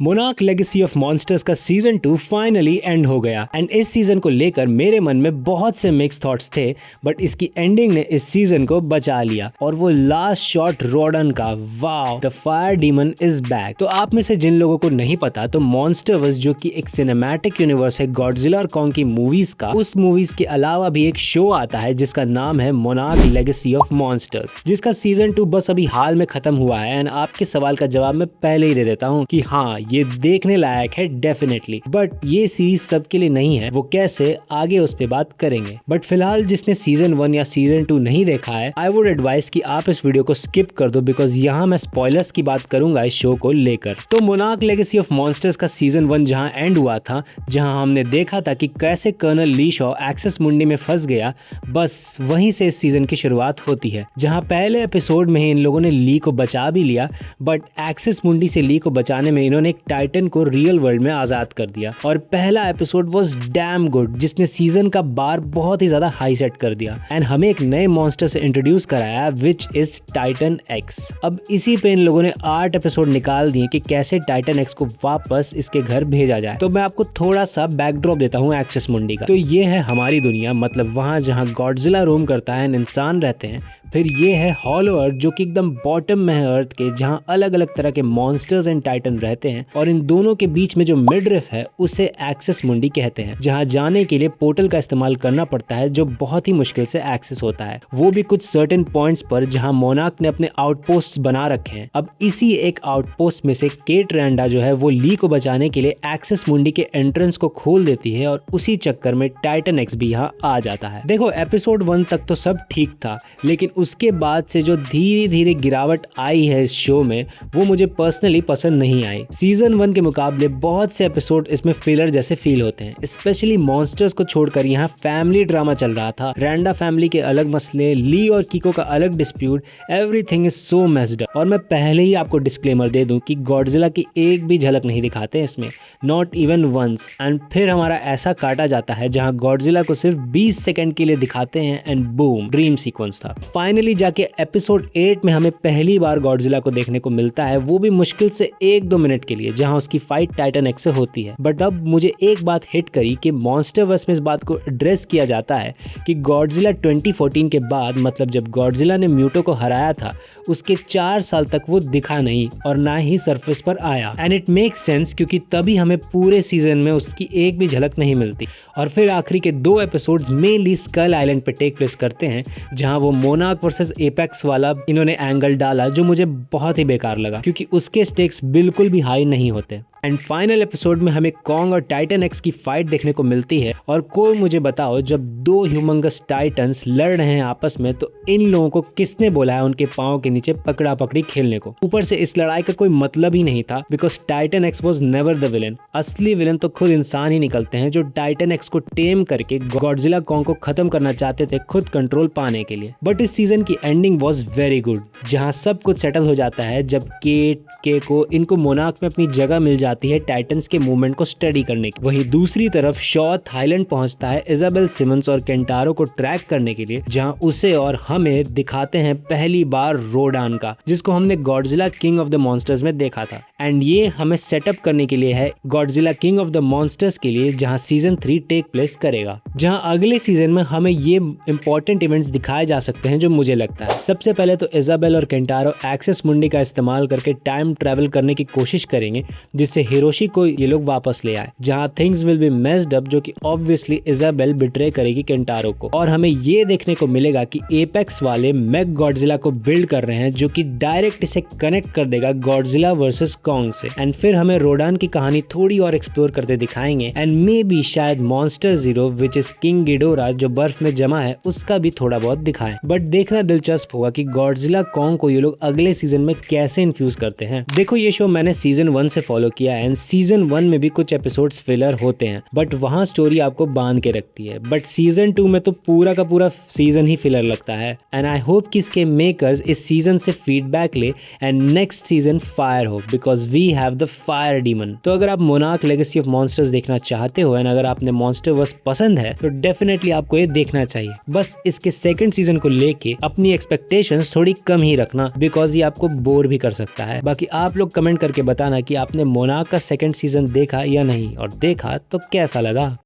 Monarch legacy of monsters का season 2 finally and हो गया एंड इस सीजन को लेकर मेरे मन में बहुत से मिक्स थॉट्स थे, बट इसकी एंडिंग ने इस सीजन को बचा लिया और वो लास्ट शॉट रोडन का, wow the fire demon is back. तो आप में से जिन लोगों को नहीं पता, तो मॉन्स्टरवर्स जो कि एक सिनेमैटिक यूनिवर्स है गॉडजिला और कॉन्ग की मूवीज का, उस मूवीज के अलावा भी एक शो आता है जिसका नाम है मोनार्क लेगेसी ऑफ मॉन्स्टर्स, जिसका सीजन 2 बस अभी हाल में खत्म हुआ है। एंड आपके सवाल का जवाब मैं पहले ही दे देता हूँ कि हाँ, ये देखने लायक है डेफिनेटली, बट ये सीरीज सबके लिए नहीं है, वो कैसे आगे उस पे बात करेंगे। बट फिलहाल जिसने सीजन 1 या सीजन 2 नहीं देखा है, आई वुड एडवाइस कि आप इस वीडियो को स्किप कर दो, बिकॉज यहाँ मैं स्पॉयलर्स की बात करूंगा इस शो को लेकर। तो मोनार्क लेगेसी ऑफ मॉन्स्टर्स का सीजन 1 जहाँ एंड हुआ था, जहाँ हमने देखा था कि कैसे कर्नल ली शॉ एक्सेस मुंडी में फंस गया, बस वहीं से इस सीजन की शुरुआत होती है, जहाँ पहले एपिसोड में ही इन लोगों ने ली को बचा भी लिया, बट एक्सेस मुंडी से ली को बचाने में इन्होंने एक टाइटन को रियल वर्ल्ड में आजाद कर दिया। और पहला एपिसोड वाज डैम गुड, जिसने सीजन का बार बहुत ही ज्यादा हाई सेट कर दिया एंड हमें एक नए मॉन्स्टर से इंट्रोड्यूस कराया, विच इज टाइटन एक्स। अब इसी पे इन लोगों ने 8 एपिसोड निकाल दिए कि कैसे टाइटन एक्स को वापस इसके घर भेजा जाए। तो मैं आपको थोड़ा सा बैकड्रॉप देता हूँ एक्सेस मुंडी का। तो ये है हमारी दुनिया, मतलब वहाँ जहाँ गॉडजिला रोम करता है, इंसान रहते हैं। फिर ये है हॉलो अर्थ, जो कि एकदम बॉटम में है अर्थ के, जहाँ अलग अलग तरह के मॉन्स्टर्स एंड टाइटन रहते हैं। और इन दोनों के बीच में जो मिडरिफ है, उसे एक्सेस मुंडी कहते हैं, जहाँ जाने के लिए पोर्टल का इस्तेमाल करना पड़ता है, जो बहुत ही मुश्किल से एक्सेस होता है, वो भी कुछ सर्टेन पॉइंट्स पर जहाँ मोनार्क ने अपने आउटपोस्ट बना रखे हैं। अब इसी एक आउटपोस्ट में से केट रैंडा जो है, वो ली को बचाने के लिए एक्सेस मुंडी के एंट्रेंस को खोल देती है और उसी चक्कर में टाइटन एक्स भी यहाँ आ जाता है। देखो, एपिसोड 1 तक तो सब ठीक था, लेकिन उसके बाद से जो धीरे धीरे गिरावट आई है इस शो में, वो मुझे पर्सनली पसंद नहीं आई। सीजन 1 के मुकाबले बहुत से एपिसोड इसमें फिलर जैसे फील होते हैं, स्पेशली मॉन्स्टर्स को छोड़कर यहाँ फैमिली ड्रामा चल रहा था। रैंडा फैमिली के अलग मसले, ली और किको का अलग dispute, everything is so messed up. और मैं पहले ही आपको डिस्क्लेमर दे दूं कि गॉडजिला की एक भी झलक नहीं दिखाते इसमें, नॉट इवन वंस। एंड फिर हमारा ऐसा काटा जाता है जहाँ गॉडजिला को सिर्फ 20 सेकंड के लिए दिखाते हैं एंड बूम, ड्रीम सीक्वेंस था। फाइनली जाके एपिसोड 8 में हमें पहली बार गॉडजिला को देखने को मिलता है, वो भी मुश्किल से 1-2 मिनट के लिए, जहां उसकी फाइट टाइटन एक्स से होती है। बट अब मुझे एक बात हिट करी कि मॉन्स्टरवर्स में इस बात को एड्रेस किया जाता है कि गॉडजिला 2014 के बाद, मतलब जब गॉडजिला ने म्यूटो को हराया था, उसके 4 साल तक वो दिखा नहीं और ना ही सरफेस पर आया। एंड इट मेक्स सेंस, क्योंकि तभी हमें पूरे सीजन में उसकी एक भी झलक नहीं मिलती। और फिर आखिरी के 2 एपिसोड्स मेनली स्कल आइलैंड पे टेक प्लेस करते हैं, जहां वो मोनार्क वर्सेस एपेक्स वाला इन्होंने एंगल डाला, जो मुझे बहुत ही बेकार लगा, क्योंकि उसके स्टेक्स बिल्कुल भी हाई नहीं होते। एंड फाइनल एपिसोड में हमें कॉन्ग और टाइटन एक्स की फाइट देखने को मिलती है। और कोई मुझे बताओ, जब 2 ह्यूमंगस टाइटन्स लड़ रहे हैं आपस में, तो इन लोगों को किसने बोला है उनके पांव के नीचे पकड़ा पकड़ी खेलने को? ऊपर से इस लड़ाई का कोई मतलब ही नहीं था, because Titan x was never the villain. असली विलन तो खुद इंसान ही निकलते हैं, जो टाइटन एक्स को टेम करके गॉडजिला कॉन्ग को खत्म करना चाहते थे खुद कंट्रोल पाने के लिए। बट इस सीजन की एंडिंग वॉज वेरी गुड, जहाँ सब कुछ सेटल हो जाता है, जब केट को इनको मोनार्क में अपनी जगह मिल जाती है टाइटन्स के मूवमेंट को स्टडी करने की। वहीं दूसरी तरफ शॉ थाईलैंड पहुंचता है इजाबेल सिमंस और केंटारो को ट्रैक करने के लिए, जहां उसे और हमें दिखाते हैं पहली बार रोडान का, जिसको हमने Godzilla king of the monsters में देखा था। एंड ये हमें सेटअप करने के लिए है Godzilla king of the monsters के लिए, जहां सीजन 3 टेक प्लेस करेगा, जहां अगले सीजन में हमें ये इंपॉर्टेंट इवेंट्स दिखाए जा सकते हैं जो मुझे लगता है। सबसे पहले तो इजाबेल और केंटारो एक्सेस मुंडी का इस्तेमाल करके टाइम ट्रेवल करने की कोशिश करेंगे, जिससे हिरोशी को ये लोग वापस ले आए, जहां things will be messed up, जो कि ऑब्वियसली इजाबेल बिट्रे करेगी केंटारो को। और हमें ये देखने को मिलेगा कि एपेक्स वाले मेग गॉडजिला को बिल्ड कर रहे हैं, जो कि डायरेक्ट इसे कनेक्ट कर देगा गॉडजिला वर्सेस कॉन्ग से। एंड फिर हमें रोडान की कहानी थोड़ी और एक्सप्लोर करते दिखाएंगे, एंड मे बी शायद monster zero, which is king Ghidorah, जो बर्फ में जमा है, उसका भी थोड़ा बहुत दिखाएं। बट देखना दिलचस्प होगा कि गॉडजिला कॉन्ग को ये लोग अगले सीजन में कैसे इन्फ्यूज करते हैं। देखो, ये शो मैंने सीजन 1 से फॉलो किया है, एंड सीजन 1 में भी कुछ एपिसोड्स फिलर होते हैं, बट वहां स्टोरी आपको बांध के रखती है। बट सीजन 2 में तो पूरा का पूरा सीजन ही फिलर लगता है। एंड आई होप कि इसके मेकर्स इस सीजन से फीडबैक ले एंड नेक्स्ट सीजन फायर हो, because we have the fire demon. तो अगर आप मोनार्क लेगेसी ऑफ मॉन्स्टर्स देखना चाहते हो, एंड अगर आपने मॉन्स्टरवर्स पसंद है, तो डेफिनेटली आपको ये देखना चाहिए। बस इसके सेकंड सीजन को लेके अपनी एक्सपेक्टेशंस थोड़ी कम ही रखना, बिकॉज ये आपको बोर भी कर सकता है। बाकी आप लोग कमेंट करके बताना कि आपने मोनार्क नाक का सेकंड सीजन देखा या नहीं, और देखा तो कैसा लगा।